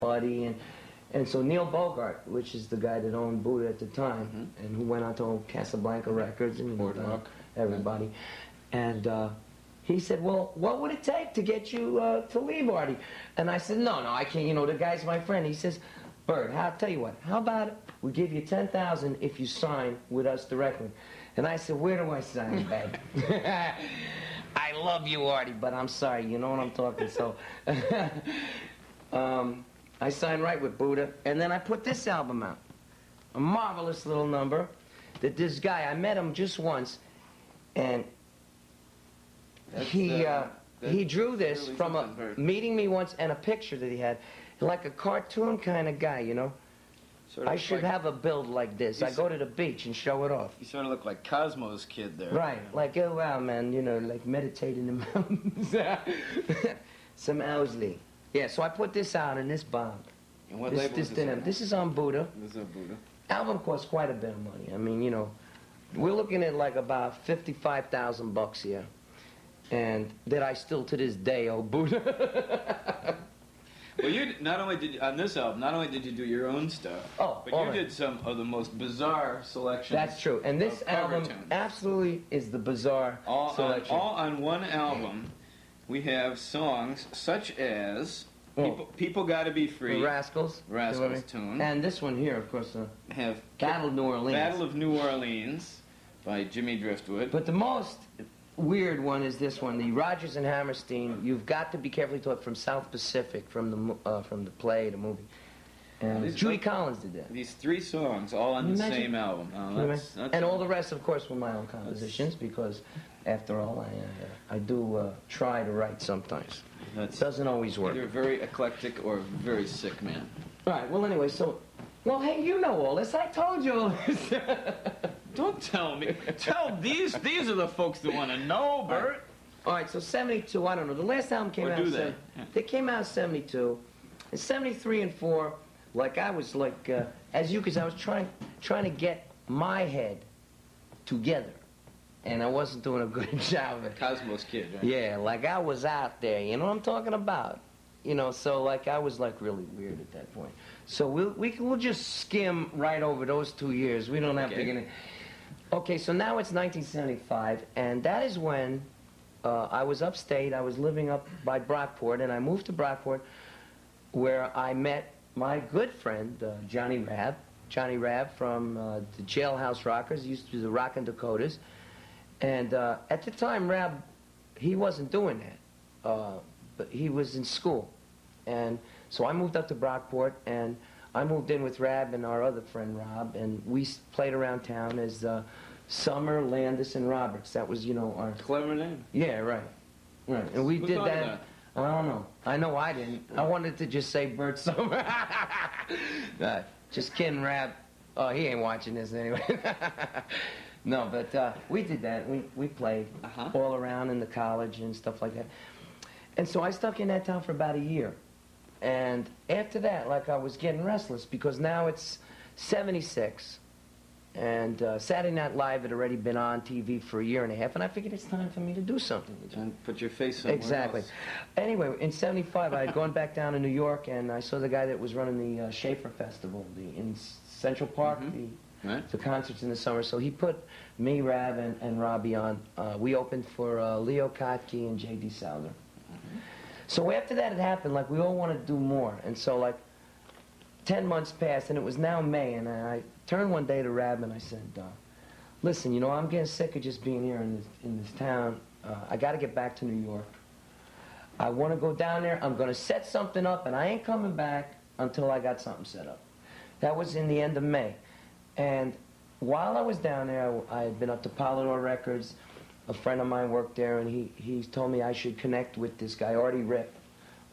Buddy, and so Neil Bogart, which is the guy that owned Buddha at the time, and who went on to own Casablanca Records and everybody, and he said, well, what would it take to get you to leave Artie? And I said, no, I can't, you know, the guy's my friend. He says, Bert, I'll tell you what, how about we give you $10,000 if you sign with us directly? And I said, where do I sign, babe? I love you, Artie, but I'm sorry, you know what I'm talking, so... I signed right with Buddha, and then I put this album out. A marvelous little number that this guy, I met him just once, and he drew this really from meeting me once and a picture that he had, like a cartoon kind of guy, you know. Sort of I should have a build like this. I go to the beach and show it off. You sort of look like Cosmo's kid there. Right, like, oh wow, man, you know, like meditating in the mountains. Some Owsley. Yeah, so I put this out and this bombed. And what label is this on? This is on Buddha. This is on Buddha. Album costs quite a bit of money. I mean, you know, we're looking at like about $55,000 here. And that I still to this day owe Buddha. Well, you not only did on this album, not only did you do your own stuff, but you did some of the most bizarre selections. That's true, and this album absolutely is the bizarre selection. All on one album, we have songs such as "People Gotta Be Free," the Rascals tune, and this one here, of course, have Battle of New Orleans. Battle of New Orleans by Jimmy Driftwood. But the most weird one is this one, the Rodgers and Hammerstein. You've got to be carefully taught from South Pacific, from the play, the movie. And Judy Collins did that. These three songs, all on the same album. And all the rest, of course, were my own compositions, because, after all, I do try to write sometimes. It doesn't always work. Either very eclectic or very sick man. All right. Well, anyway, so, well, hey, you know all this. I told you all this. Don't tell me. Tell these are the folks that want to know, Bert. All right, so 72, I don't know. The last album came out. They came out in 72. In 73 and 4, like I was like, as you could say, I was trying to get my head together. And I wasn't doing a good job of it. Cosmo's kid, right? Yeah, like I was out there, you know what I'm talking about? You know, so like I was like really weird at that point. So we'll just skim right over those 2 years. We don't have to get in. Okay, so now it's 1975, and that is when I was upstate. I was living up by Brockport, and I moved to Brockport, where I met my good friend, Johnny Rabb. Johnny Rabb from the Jailhouse Rockers. He used to do the Rockin' Dakotas. And at the time, Rabb, he wasn't doing that, but he was in school. And so I moved up to Brockport, and I moved in with Rabb and our other friend, Rob, and we played around town as Sommer, Landis, and Roberts. That was, you know, our... Clever name. Yeah, right. Right. And we did that. I don't know. I know I didn't. I wanted to just say Bert Sommer. Just kidding, Rabb. Oh, he ain't watching this anyway. No, but we did that. We played all around in the college and stuff like that. And so I stuck in that town for about a year. And after that, like, I was getting restless, because now it's 76. And Saturday Night Live had already been on TV for a year and a half, and I figured it's time for me to do something. And put your face somewhere Exactly. else. Anyway, in 75, I had gone back down to New York, and I saw the guy that was running the Schaefer Festival in Central Park, the concerts in the summer. So he put me, Rav, and Robbie on. We opened for Leo Kottke and J.D. Souther. So after that had happened, like, we all wanted to do more. And so, like, 10 months passed, and it was now May, and I turned one day to Rab and I said, listen, you know, I'm getting sick of just being here in this town. I got to get back to New York. I want to go down there. I'm going to set something up, and I ain't coming back until I got something set up. That was in the end of May. And while I was down there, I had been up to Polydor Records. A friend of mine worked there, and he told me I should connect with this guy, Artie Rip,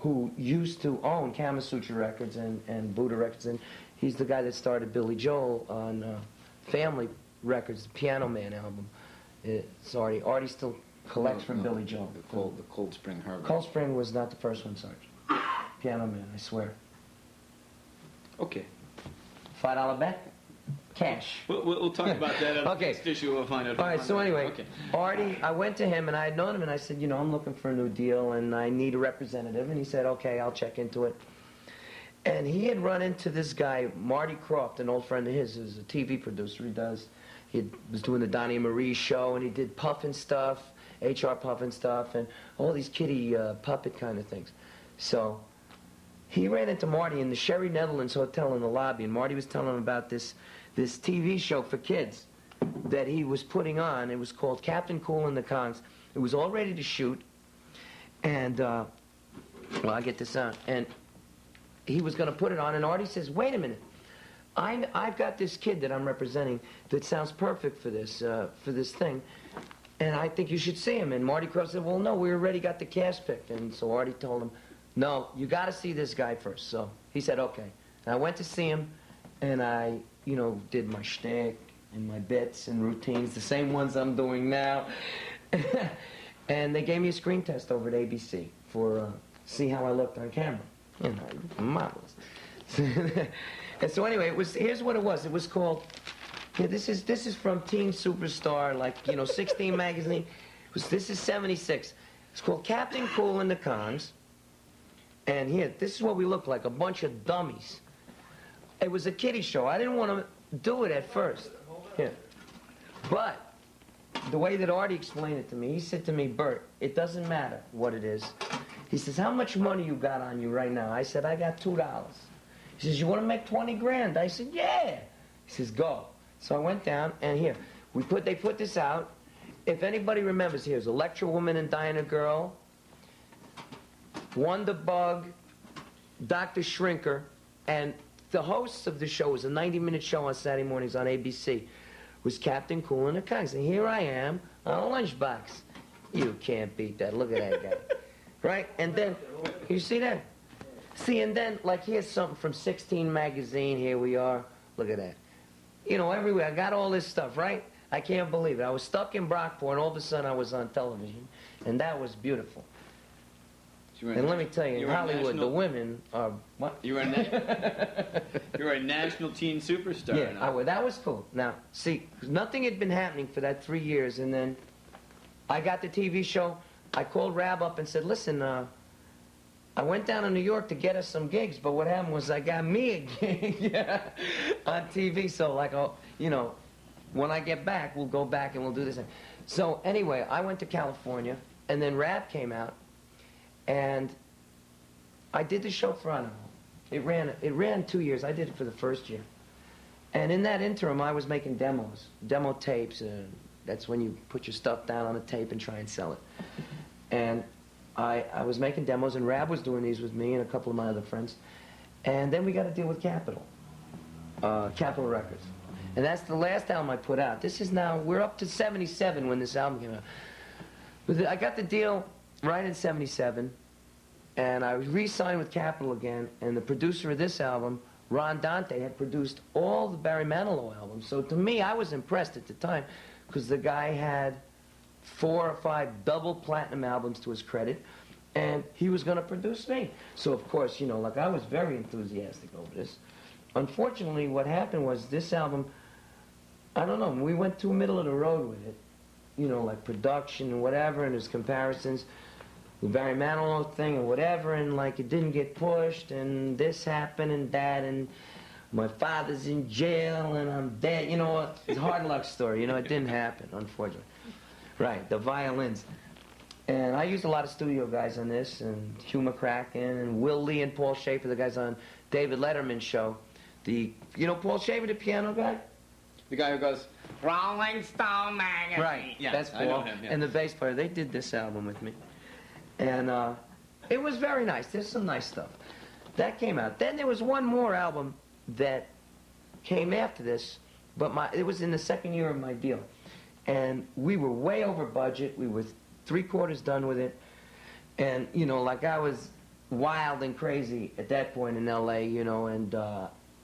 who used to own Kama Sutra Records and Buddha Records, and he's the guy that started Billy Joel on Family Records, the Piano Man album. It's Artie. Artie still collects from Billy Joel. The Cold Spring Harbor. Cold Spring was not the first one, Sarge. Piano Man, I swear. Okay. $5 bet? Cash. We'll talk about that on the next issue. We'll find out. All right, so anyway, Artie, I went to him, and I had known him, and I said, you know, I'm looking for a new deal, and I need a representative. And he said, okay, I'll check into it. And he had run into this guy, Marty Croft, an old friend of his, who's a TV producer. He was doing the Donnie and Marie show, and he did Puffin stuff, HR Puffin stuff, and all these kiddie puppet kind of things. So he ran into Marty in the Sherry Netherlands Hotel in the lobby, and Marty was telling him about this TV show for kids that he was putting on. It was called Captain Cool and the Kongs. It was all ready to shoot, and, well, I get this out, and he was going to put it on, and Artie says, wait a minute, I've got this kid that I'm representing that sounds perfect for this thing, and I think you should see him. And Marty Croft said, well, no, we already got the cast picked. And so Artie told him, no, you got to see this guy first. So he said, okay. And I went to see him, and I, did my shtick and my bits and routines, the same ones I'm doing now. And they gave me a screen test over at ABC for see how I looked on camera. Marvelous. And so anyway, here's what it was. It was called, this is from Teen Superstar, 16 magazine. This is 76. It's called Captain Cool and the Kongs. And here, this is what we look like, a bunch of dummies. It was a kiddie show. I didn't want to do it at first. Here. But the way that Artie explained it to me, he said to me, Bert, it doesn't matter what it is. He says, how much money you got on you right now? I said, I got $2. He says, you want to make 20 grand? I said, yeah. He says, go. So I went down, and here, they put this out. If anybody remembers, here's Electra Woman and Diana Girl, Wonder Bug, Dr. Shrinker, and the hosts of the show, was a 90-minute show on Saturday mornings on ABC, was Captain Cool and the Kongs. And here I am on a lunchbox. You can't beat that. Look at that guy. Right? And then, you see that? See, and then, here's something from 16 magazine. Here we are. Look at that. Everywhere. I got all this stuff, right? I can't believe it. I was stuck in Brockport, and all of a sudden I was on television. And that was beautiful. And let me tell you, in Hollywood, the women are... What? You were a national teen superstar. Yeah, that was cool. Now, see, nothing had been happening for that 3 years, and then I got the TV show. I called Rab up and said, listen, I went down to New York to get us some gigs, but what happened was I got me a gig on TV. So, when I get back, we'll go back and we'll do this thing. So, anyway, I went to California, and then Rab came out, and I did the show for, I don't know, it ran 2 years. I did it for the first year. And in that interim, I was making demo tapes. That's when you put your stuff down on a tape and try and sell it. And I was making demos, and Rab was doing these with me and a couple of my other friends. And then we got to deal with Capitol Records. And that's the last album I put out. This is now, we're up to 77 when this album came out. I got the deal right in 77, and I re-signed with Capitol again, and the producer of this album, Ron Dante, had produced all the Barry Manilow albums. So to me, I was impressed at the time, because the guy had 4 or 5 double platinum albums to his credit, and he was going to produce me. So of course, I was very enthusiastic over this. Unfortunately, what happened was this album, I don't know, we went too middle of the road with it. Production and whatever, and there's comparisons. The Barry Manilow thing and whatever, and it didn't get pushed, and this happened and that, and my father's in jail and I'm dead. It's a hard luck story. It didn't happen, unfortunately. Right, the violins. And I used a lot of studio guys on this, and Hugh McCracken and Will Lee and Paul Schaefer, the guys on David Letterman's show. Paul Schaefer, the piano guy? The guy who goes, Rolling Stone magazine. Right, yeah, that's Paul. I know him, yeah. And the bass player, they did this album with me. And it was very nice. There's some nice stuff. That came out. Then there was one more album that came after this, but it was in the second year of my deal. And we were way over budget. We were 3/4 done with it. And, I was wild and crazy at that point in L.A., and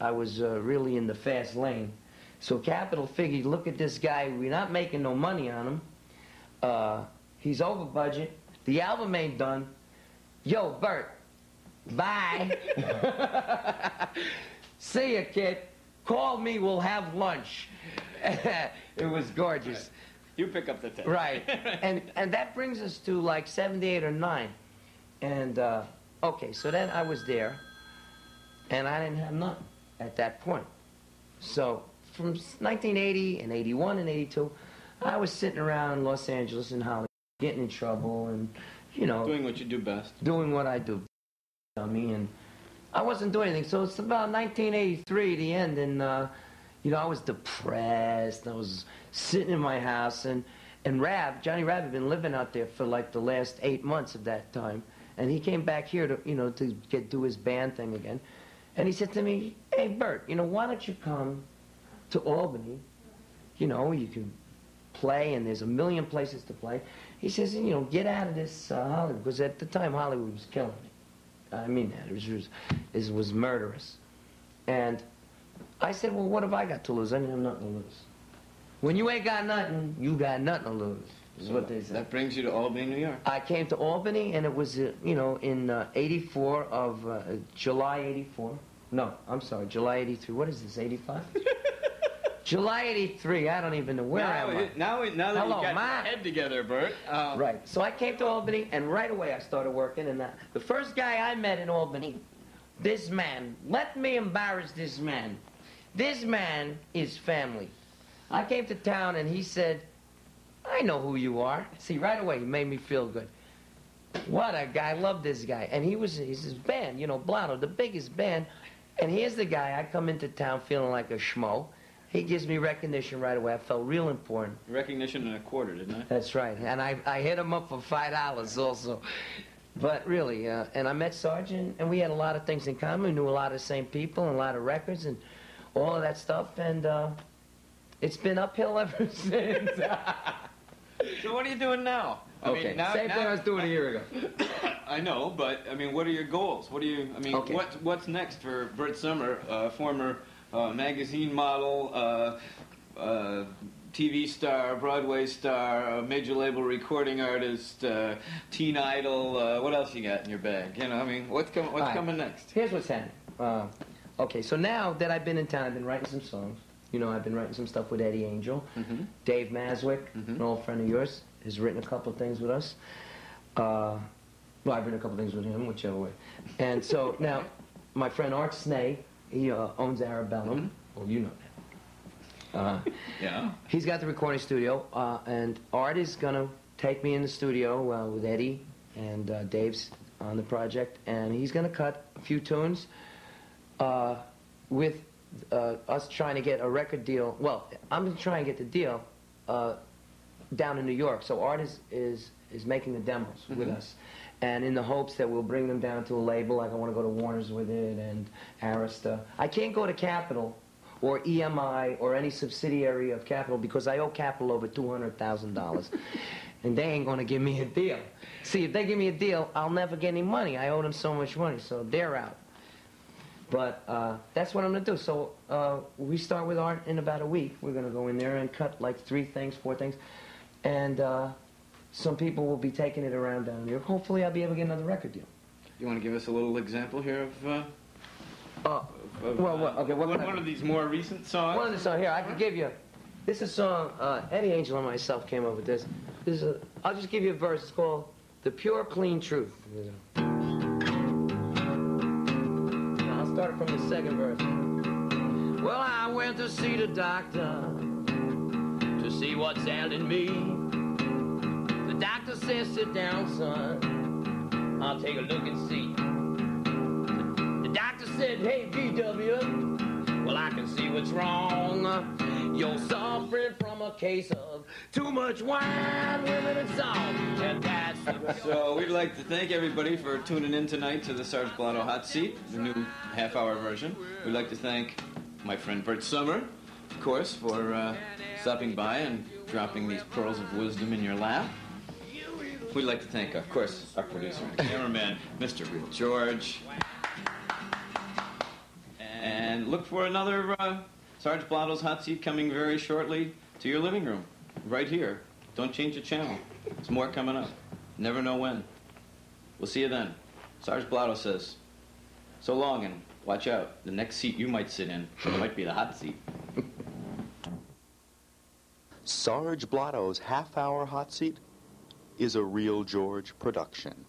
I was really in the fast lane. So Capitol figured, look at this guy, we're not making no money on him. He's over budget. The album ain't done. Yo, Bert, bye. See ya, kid. Call me, we'll have lunch. It was gorgeous. Right. You pick up the tape. Right. And that brings us to 78 or 9. And, okay, so then I was there. and I didn't have none at that point. So from 1980 and 81 and 82, I was sitting around Los Angeles and Hollywood, getting in trouble and, you know... Doing what you do best. Doing what I do. And I wasn't doing anything. So it's about 1983, the end, and, you know, I was depressed. I was sitting in my house, and Johnny Rabb had been living out there for like the last 8 months of that time. And he came back here to, you know, to do his band thing again. And he said to me, hey, Bert, you know, why don't you come to Albany? You know, you can play, and there's a million places to play. He says, you know, get out of this Hollywood, because at the time Hollywood was killing me. I mean that. It was murderous. And I said, well, what have I got to lose? I didn't have nothing to lose. When you ain't got nothing, you got nothing to lose, is what they said. That brings you to Albany, New York. I came to Albany, and it was, you know, in 84 of July 84. No, I'm sorry, July 83. What is this, 85? July 83, I don't even know where I am. Now that Hello, you got your head together, Bert. Right, so I came to Albany, and right away I started working. And the first guy I met in Albany, this man, let me embarrass this man. This man is family. I came to town, and he said, I know who you are. See, right away, he made me feel good. What a guy, I love this guy. And he's his band, you know, Blotto, the biggest band. And here's the guy, I come into town feeling like a schmo. He gives me recognition right away. I felt real important. Recognition and a quarter, didn't I? That's right. And I hit him up for $5 also. But really, and I met Sarge, and we had a lot of things in common. We knew a lot of the same people and a lot of records and all of that stuff. And it's been uphill ever since. So what are you doing now? I mean, same thing I was doing a year ago. I know, but, I mean, what are your goals? What do you, I mean, what's next for Bert Sommer, former magazine model, TV star, Broadway star, major label recording artist, teen idol, what else you got in your bag? You know, I mean, what's coming next? Here's what's happening. Okay, so now that I've been in town, I've been writing some songs. You know, I've been writing some stuff with Eddie Angel. Dave Maswick, an old friend of yours, has written a couple of things with us. Well, I've written a couple of things with him, whichever way. And so now, my friend Art Snay, he owns Arabellum. Well, you know that. Yeah. He's got the recording studio, and Art is going to take me in the studio with Eddie, and Dave's on the project, and he's going to cut a few tunes with us trying to get a record deal. Well, I'm going to try and get the deal down in New York. So Art is making the demos with us. And in the hopes that we'll bring them down to a label, like I want to go to Warner's with it and Arista. I can't go to Capitol or EMI or any subsidiary of Capitol because I owe Capitol over $200,000. And they ain't going to give me a deal. See, if they give me a deal, I'll never get any money. I owe them so much money, so they're out. But that's what I'm going to do. So we start with Art in about a week. We're going to go in there and cut like 3 things, 4 things. And some people will be taking it around down here. Hopefully I'll be able to get another record deal. You want to give us a little example here of one of these more recent songs? One of the songs here, I can give you. This is a song, Eddie Angel and myself came up with this. I'll just give you a verse. It's called The Pure Clean Truth. I'll start from the second verse. Well, I went to see the doctor to see what's ailing me. The doctor says, sit down, son. I'll take a look and see. The doctor said, hey, GW, well, I can see what's wrong. You're suffering from a case of too much wine, women, and song. And that's So we'd like to thank everybody for tuning in tonight to the Sarge Blotto Hot Seat, the new half-hour version. We'd like to thank my friend Bert Sommer, of course, for stopping by and dropping these pearls of wisdom in your lap. We'd like to thank, of course, our producer and cameraman, Mr. Real George. And look for another Sarge Blotto's Hot Seat coming very shortly to your living room, right here. Don't change the channel. There's more coming up. Never know when. We'll see you then. Sarge Blotto says, so long and watch out. The next seat you might sit in might be the hot seat. Sarge Blotto's half-hour hot seat is a Real George production.